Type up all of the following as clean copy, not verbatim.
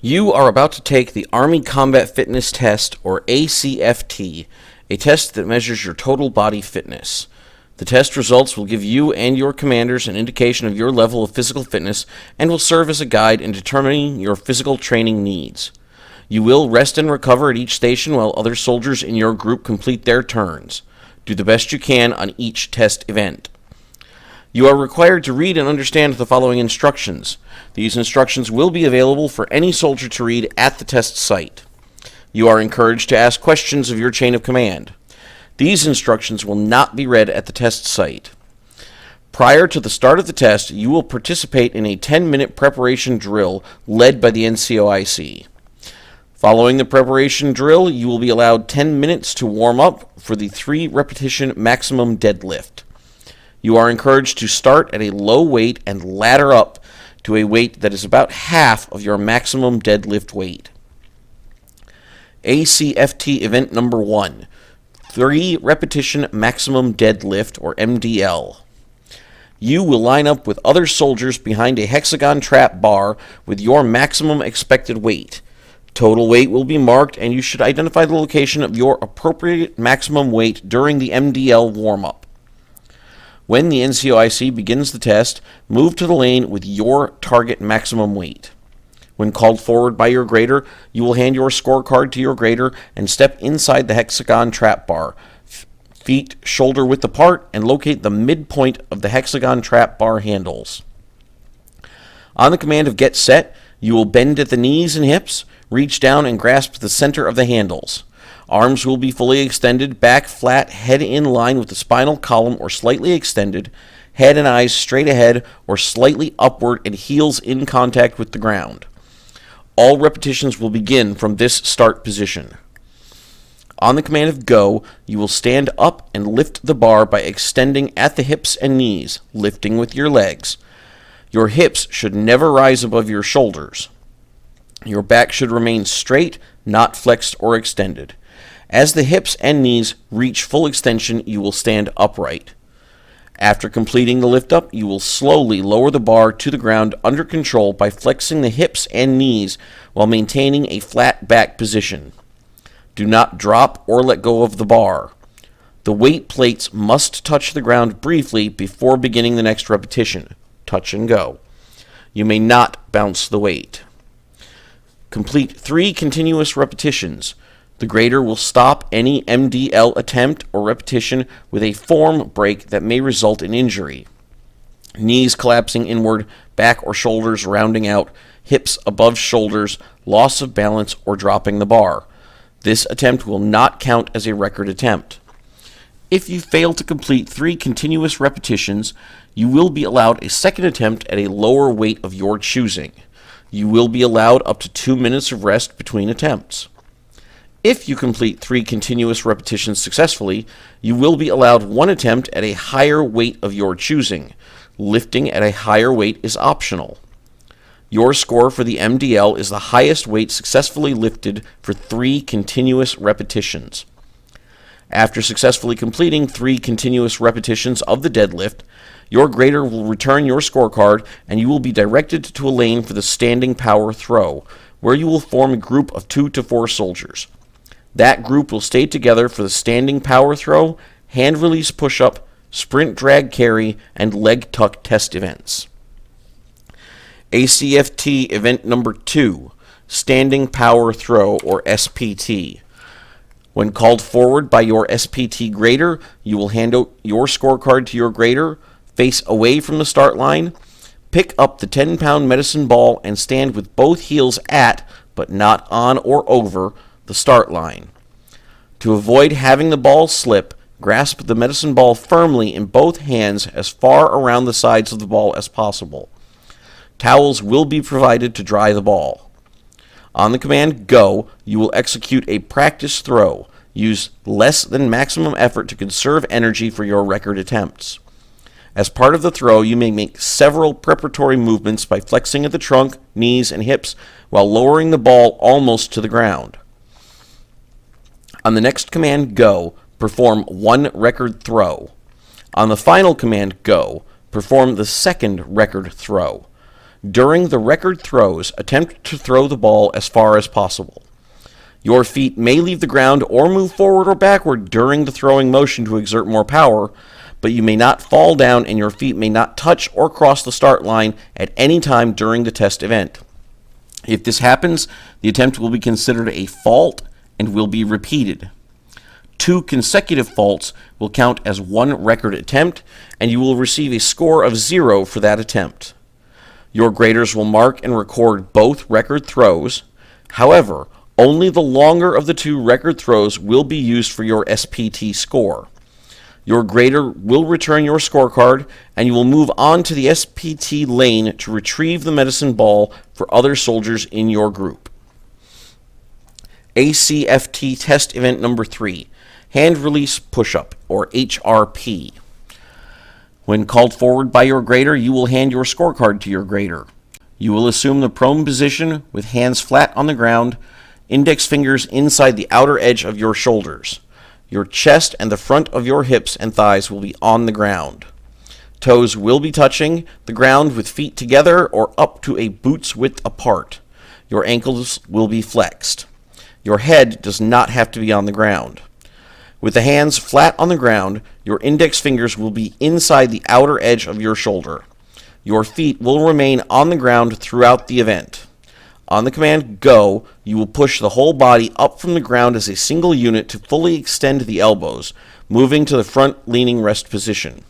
You are about to take the Army Combat Fitness Test, or ACFT, a test that measures your total body fitness. The test results will give you and your commanders an indication of your level of physical fitness and will serve as a guide in determining your physical training needs. You will rest and recover at each station while other soldiers in your group complete their turns. Do the best you can on each test event. You are required to read and understand the following instructions. These instructions will be available for any soldier to read at the test site. You are encouraged to ask questions of your chain of command. These instructions will not be read at the test site. Prior to the start of the test, you will participate in a 10-minute preparation drill led by the NCOIC. Following the preparation drill, you will be allowed 10 minutes to warm up for the 3-repetition maximum deadlift. You are encouraged to start at a low weight and ladder up to a weight that is about half of your maximum deadlift weight. ACFT event number 1, 3-repetition maximum deadlift, or MDL. You will line up with other soldiers behind a hexagon trap bar with your maximum expected weight. Total weight will be marked, and you should identify the location of your appropriate maximum weight during the MDL warm-up. When the NCOIC begins the test, move to the lane with your target maximum weight. When called forward by your grader, you will hand your scorecard to your grader and step inside the hexagon trap bar, feet shoulder-width apart, and locate the midpoint of the hexagon trap bar handles. On the command of Get Set, you will bend at the knees and hips, reach down and grasp the center of the handles. Arms will be fully extended, back flat, head in line with the spinal column or slightly extended, head and eyes straight ahead or slightly upward and heels in contact with the ground. All repetitions will begin from this start position. On the command of Go, you will stand up and lift the bar by extending at the hips and knees, lifting with your legs. Your hips should never rise above your shoulders. Your back should remain straight, not flexed or extended. As the hips and knees reach full extension, you will stand upright. After completing the lift up, you will slowly lower the bar to the ground under control by flexing the hips and knees while maintaining a flat back position. Do not drop or let go of the bar. The weight plates must touch the ground briefly before beginning the next repetition. Touch and go. You may not bounce the weight. Complete 3 continuous repetitions. The grader will stop any MDL attempt or repetition with a form break that may result in injury. Knees collapsing inward, back or shoulders rounding out, hips above shoulders, loss of balance, or dropping the bar. This attempt will not count as a record attempt. If you fail to complete 3 continuous repetitions, you will be allowed a second attempt at a lower weight of your choosing. You will be allowed up to 2 minutes of rest between attempts. If you complete 3 continuous repetitions successfully, you will be allowed 1 attempt at a higher weight of your choosing. Lifting at a higher weight is optional. Your score for the MDL is the highest weight successfully lifted for 3 continuous repetitions. After successfully completing 3 continuous repetitions of the deadlift, your grader will return your scorecard and you will be directed to a lane for the standing power throw, where you will form a group of 2 to 4 soldiers. That group will stay together for the standing power throw, hand release push-up, sprint drag carry, and leg tuck test events. ACFT event number 2, standing power throw, or SPT. When called forward by your SPT grader, you will hand out your scorecard to your grader, face away from the start line, pick up the 10-pound medicine ball, and stand with both heels at, but not on or over, the start line. To avoid having the ball slip, grasp the medicine ball firmly in both hands as far around the sides of the ball as possible. Towels will be provided to dry the ball. On the command Go, you will execute a practice throw. Use less than maximum effort to conserve energy for your record attempts. As part of the throw, you may make several preparatory movements by flexing at the trunk, knees, and hips while lowering the ball almost to the ground. On the next command Go, perform 1 record throw. On the final command Go, perform the second record throw. During the record throws, attempt to throw the ball as far as possible. Your feet may leave the ground or move forward or backward during the throwing motion to exert more power, but you may not fall down and your feet may not touch or cross the start line at any time during the test event. If this happens, the attempt will be considered a fault and will be repeated. 2 consecutive faults will count as one record attempt, and you will receive a score of 0 for that attempt. Your graders will mark and record both record throws. However, only the longer of the 2 record throws will be used for your SPT score. Your grader will return your scorecard, and you will move on to the SPT lane to retrieve the medicine ball for other soldiers in your group. AFCT test event number 3, hand release push-up, or HRP. When called forward by your grader, you will hand your scorecard to your grader. You will assume the prone position with hands flat on the ground, index fingers inside the outer edge of your shoulders. Your chest and the front of your hips and thighs will be on the ground. Toes will be touching the ground with feet together or up to a boot's width apart. Your ankles will be flexed. Your head does not have to be on the ground. With the hands flat on the ground, your index fingers will be inside the outer edge of your shoulder. Your feet will remain on the ground throughout the event. On the command go, you will push the whole body up from the ground as a single unit to fully extend the elbows, moving to the front leaning rest position.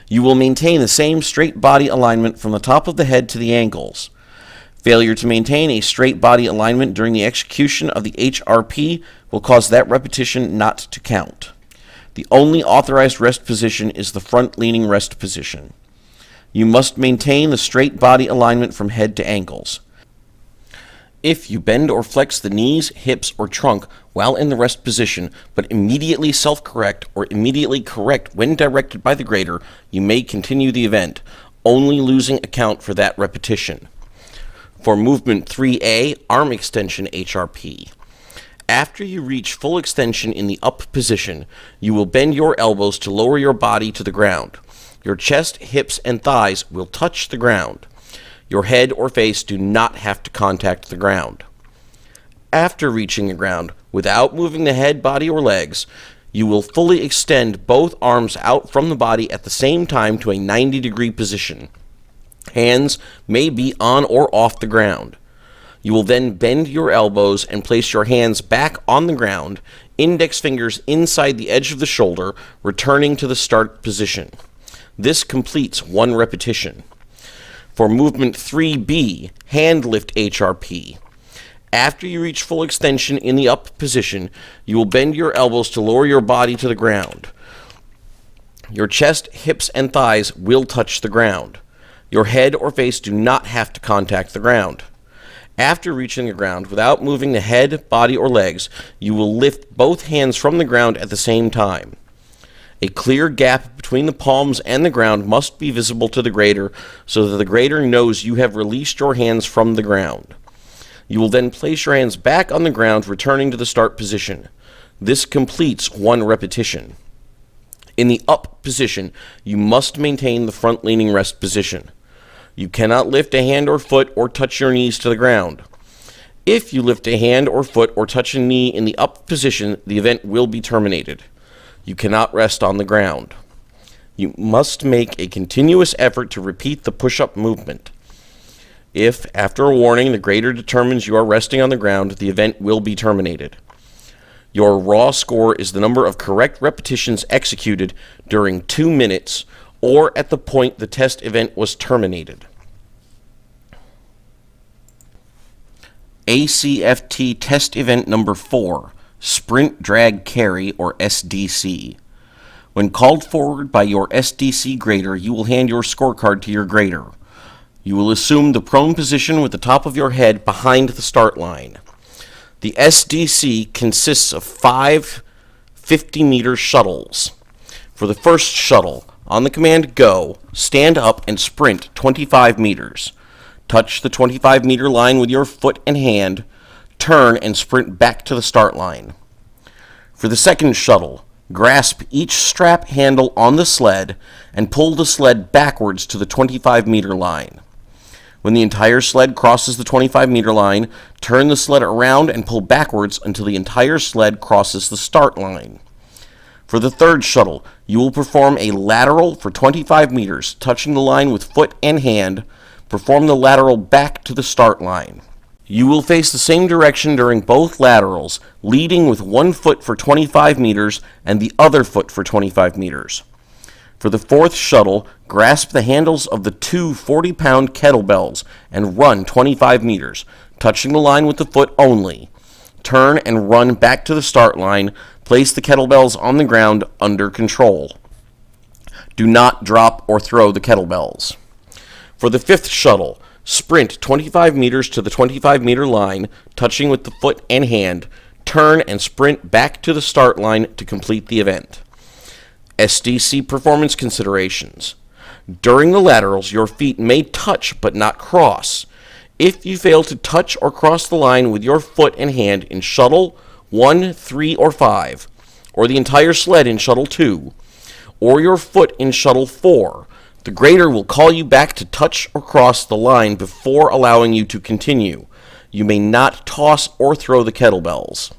You will maintain the same straight body alignment from the top of the head to the ankles. Failure to maintain a straight body alignment during the execution of the HRP will cause that repetition not to count. The only authorized rest position is the front leaning rest position. You must maintain the straight body alignment from head to ankles. If you bend or flex the knees, hips, or trunk while in the rest position, but immediately self-correct or immediately correct when directed by the grader, you may continue the event, only losing account for that repetition. For movement 3A, arm extension HRP. After you reach full extension in the up position, you will bend your elbows to lower your body to the ground. Your chest, hips, and thighs will touch the ground. Your head or face do not have to contact the ground. After reaching the ground, without moving the head, body, or legs, you will fully extend both arms out from the body at the same time to a 90-degree position. Hands may be on or off the ground. You will then bend your elbows and place your hands back on the ground, index fingers inside the edge of the shoulder, returning to the start position. This completes one repetition. For movement 3B, hand lift HRP. After you reach full extension in the up position, you will bend your elbows to lower your body to the ground. Your chest, hips, and thighs will touch the ground. Your head or face do not have to contact the ground. After reaching the ground, without moving the head, body, or legs, you will lift both hands from the ground at the same time. A clear gap between the palms and the ground must be visible to the grader so that the grader knows you have released your hands from the ground. You will then place your hands back on the ground, returning to the start position. This completes one repetition. In the up position, you must maintain the front leaning rest position. You cannot lift a hand or foot or touch your knees to the ground. If you lift a hand or foot or touch a knee in the up position, the event will be terminated. You cannot rest on the ground. You must make a continuous effort to repeat the push-up movement. If, after a warning, the grader determines you are resting on the ground, the event will be terminated. Your raw score is the number of correct repetitions executed during 2 minutes or at the point the test event was terminated. AFCT test event number 4. Sprint Drag Carry, or SDC. When called forward by your SDC grader, you will hand your scorecard to your grader. You will assume the prone position with the top of your head behind the start line. The SDC consists of 5 50-meter shuttles. For the first shuttle, on the command go, stand up and sprint 25 meters. Touch the 25-meter line with your foot and hand. Turn and sprint back to the start line. For the second shuttle, grasp each strap handle on the sled and pull the sled backwards to the 25-meter line. When the entire sled crosses the 25-meter line, turn the sled around and pull backwards until the entire sled crosses the start line. For the third shuttle, you will perform a lateral for 25 meters, touching the line with foot and hand. Perform the lateral back to the start line. You will face the same direction during both laterals, leading with one foot for 25 meters and the other foot for 25 meters. For the fourth shuttle, grasp the handles of the two 40-pound kettlebells and run 25 meters, touching the line with the foot only. Turn and run back to the start line. Place the kettlebells on the ground under control. Do not drop or throw the kettlebells. For the fifth shuttle, sprint 25 meters to the 25-meter line, touching with the foot and hand. Turn and sprint back to the start line to complete the event. SDC performance considerations. During the laterals, your feet may touch but not cross. If you fail to touch or cross the line with your foot and hand in shuttle 1, 3, or 5, or the entire sled in shuttle 2, or your foot in shuttle 4, the grader will call you back to touch or cross the line before allowing you to continue. You may not toss or throw the kettlebells.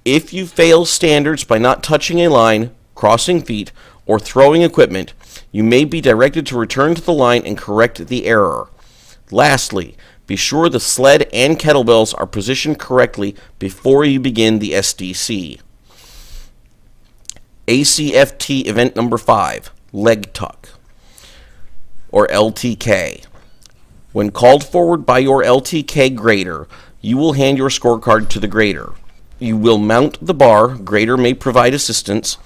If you fail standards by not touching a line, crossing feet, or throwing equipment, you may be directed to return to the line and correct the error. Lastly, be sure the sled and kettlebells are positioned correctly before you begin the SDC. ACFT event number 5, leg tuck, or LTK. When called forward by your LTK grader, you will hand your scorecard to the grader. You will mount the bar, grader may provide assistance,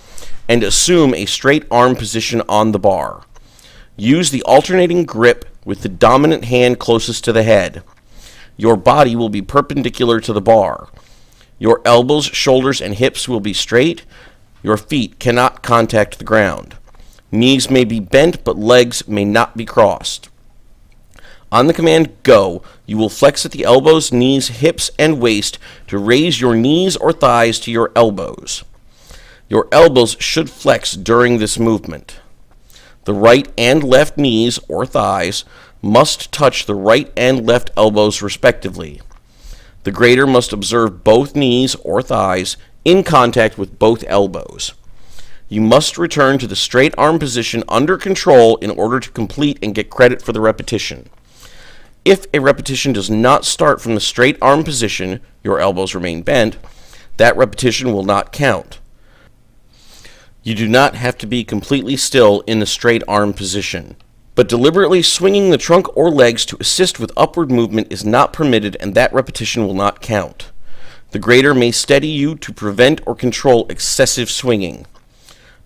and assume a straight arm position on the bar. Use the alternating grip with the dominant hand closest to the head. Your body will be perpendicular to the bar. Your elbows, shoulders, and hips will be straight. Your feet cannot contact the ground. Knees may be bent, but legs may not be crossed. On the command go, you will flex at the elbows, knees, hips, and waist to raise your knees or thighs to your elbows. Your elbows should flex during this movement. The right and left knees or thighs must touch the right and left elbows respectively. The grader must observe both knees or thighs in contact with both elbows. You must return to the straight arm position under control in order to complete and get credit for the repetition. If a repetition does not start from the straight arm position, your elbows remain bent, that repetition will not count. You do not have to be completely still in the straight arm position, but deliberately swinging the trunk or legs to assist with upward movement is not permitted, and that repetition will not count. The grader may steady you to prevent or control excessive swinging.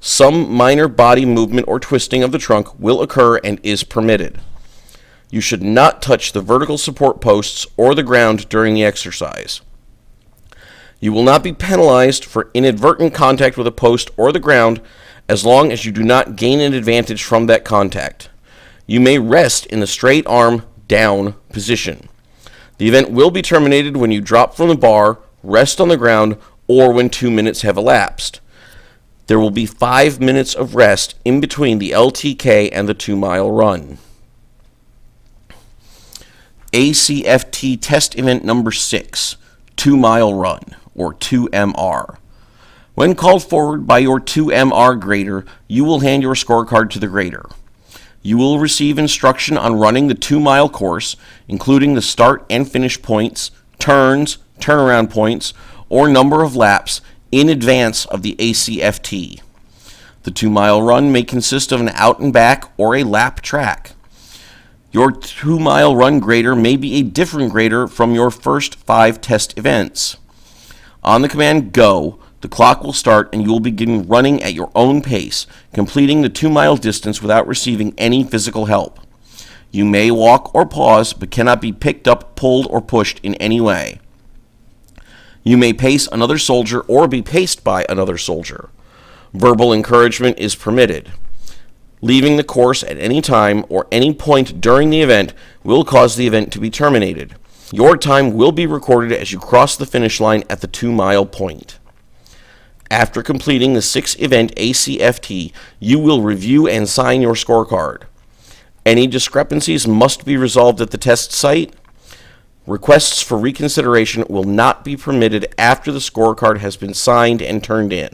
Some minor body movement or twisting of the trunk will occur and is permitted. You should not touch the vertical support posts or the ground during the exercise. You will not be penalized for inadvertent contact with a post or the ground as long as you do not gain an advantage from that contact. You may rest in the straight arm down position. The event will be terminated when you drop from the bar, rest on the ground, or when 2 minutes have elapsed. There will be 5 minutes of rest in between the LTK and the 2-mile run. ACFT test event number 6, 2-mile run, or 2MR. When called forward by your 2MR grader, you will hand your scorecard to the grader. You will receive instruction on running the 2-mile course, including the start and finish points, turns, turnaround points, or number of laps in advance of the ACFT. The 2-mile run may consist of an out and back or a lap track. Your 2-mile run grader may be a different grader from your first 5 test events. On the command go, the clock will start and you will begin running at your own pace, completing the 2-mile distance without receiving any physical help. You may walk or pause, but cannot be picked up, pulled, or pushed in any way. You may pace another soldier or be paced by another soldier. Verbal encouragement is permitted. Leaving the course at any time or any point during the event will cause the event to be terminated. Your time will be recorded as you cross the finish line at the 2-mile point. After completing the 6-event ACFT, you will review and sign your scorecard. Any discrepancies must be resolved at the test site. Requests for reconsideration will not be permitted after the scorecard has been signed and turned in.